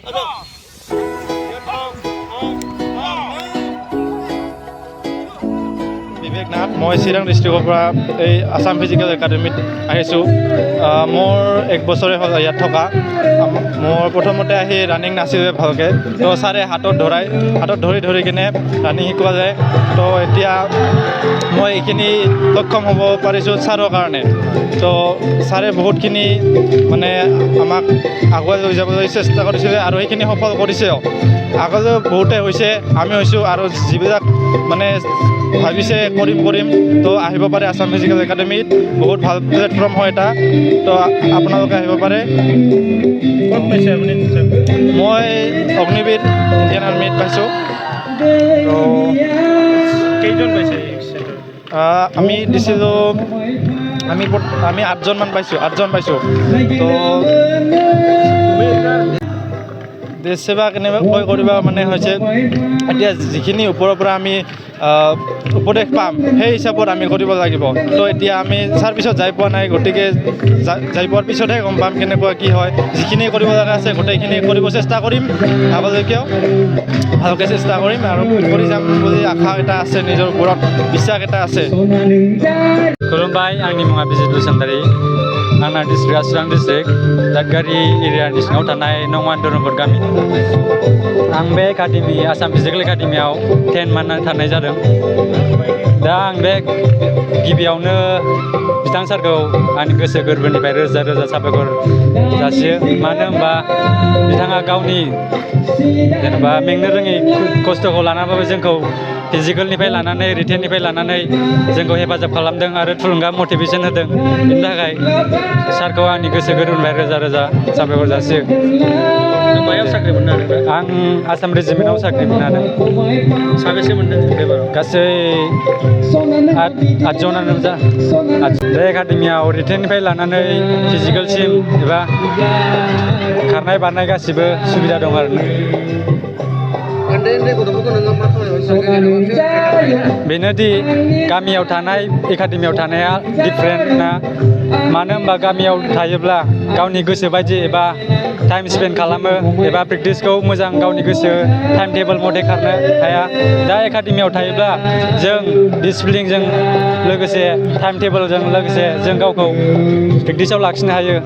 বিবেক নাথ, মই চিৰাং ডিষ্ট্ৰিক্টৰ পৰা এই আছাম ফিজিকেল একাডেমীত আহিছোঁ। মোৰ 1 বছৰে হ'ল ইয়াত থকা। মোৰ প্ৰথমতে আহি ৰানিং নাছিলে ভালকৈ, তো ছাৰে হাতত ধৰি কিনে ৰানিং শিকোৱা যায়। তো এতিয়া মই এইখিনি সক্ষম হ'ব পাৰিছোঁ ছাৰৰ কাৰণে। তো ছাৰে বহুতখিনি মানে আমাক আগুৱাই লৈ যাবলৈ চেষ্টা কৰিছিলে আৰু সেইখিনি সফল কৰিছেও। আগলৈ বহুতে হৈছে, আমি হৈছোঁ, আৰু যিবিলাক মানে ভাবিছে কৰিম তো আহিব পাৰে আছাম ফিজিকেল একাডেমীত। বহুত ভাল প্লেটফৰ্ম হয় এটা, তো আপোনালোকে আহিব পাৰে। ক'ত পাইছে আপুনি? মই অগ্নিবীৰ ইণ্ডিয়ান আৰ্মিত পাইছোঁ। তো কেইজন পাইছে এই চেণ্টাৰত? আমি দিছিলোঁ, আমি 8জনমান পাইছোঁ। তো দেশ সেৱা কেনেকৈ কৰিবা মানে হৈছে, এতিয়া যিখিনি ওপৰৰ পৰা আমি উপদেশ পাম সেই হিচাপত আমি কৰিব লাগিব। তো এতিয়া আমি পিছত যাই পোৱা নাই, গতিকে যাই পোৱাৰ পিছতহে গম পাম কেনেকুৱা কি হয়। যিখিনি কৰিব লগা আছে গোটেইখিনি কৰিব চেষ্টা কৰিম, আগলৈকেও ভালকৈ চেষ্টা কৰিম আৰু কৰি যাম বুলি আশা এটা আছে, নিজৰ ওপৰত বিশ্বাস এটা আছে। खुलुमबाय, आंनि मुङा बिजित बसुमतारी। आंना डिस्ट्रिक्टआ चिरां डिस्ट्रिक्ट दादगारि एरियानि सिङाव थानाय नंवान धरमपुर गामि। आं बे एकाडेमि आसाम फिजिकेल एकाडेमियाव 10 मान्थ थानाय जादों। दा आं बे गिबियावनो बिथां सारखौ आंनि गोसो गोरबोनिफ्राय रोजा रोजा साबायखर जासियो। मानो होनबा बिथाङा गावनि जेनेबा मेंनो रोङै खस्थ'खौ लानानैबाबो जोंखौ फिजिकेलनिफ्राय लानानै रिटेननिफ्राय लानानै जोंखौ हेफाजाब खालामदों आरो थुलुंगा मटिभेसन होदों। बेनि थाखाय सारखौ आंनि गोसो गोरबोनिफ्राय रोजा रोजा साबायखर जासियो। नों मायाव साख्रि मोननो हादों? आं आसाम रेजिमेन्टआव साख्रि मोननो हादों। साबेसे मोनदों बेबाराव? गासै 8 जनानो जा। बे एकाडेमियाव रिटेननिफ्राय लानानै फिजिकेलसिम एबा खारनाय बारनाय गासिबो सुबिदा दं आरोना। उन्दै गथ'फोरखौ नोङो मा खालामो? बेनोदि गामियाव थानाय एकाडेमियाव थानाया डिफारेन्ट ना। मानो होनबा गामियाव थायोब्ला गावनि गोसो बायदि एबा टाइम स्पेन्ड खालामो एबा प्रेक्टिसखौ मोजां गावनि गोसो टाइम टेबोल मथे खारनो हाया। दा एकाडेमियाव थायोब्ला जों डिसिप्लिनजों लोगोसे टाइम टेबोलजों लोगोसे जों गावखौ प्रेक्टिसाव लाखिनो हायो।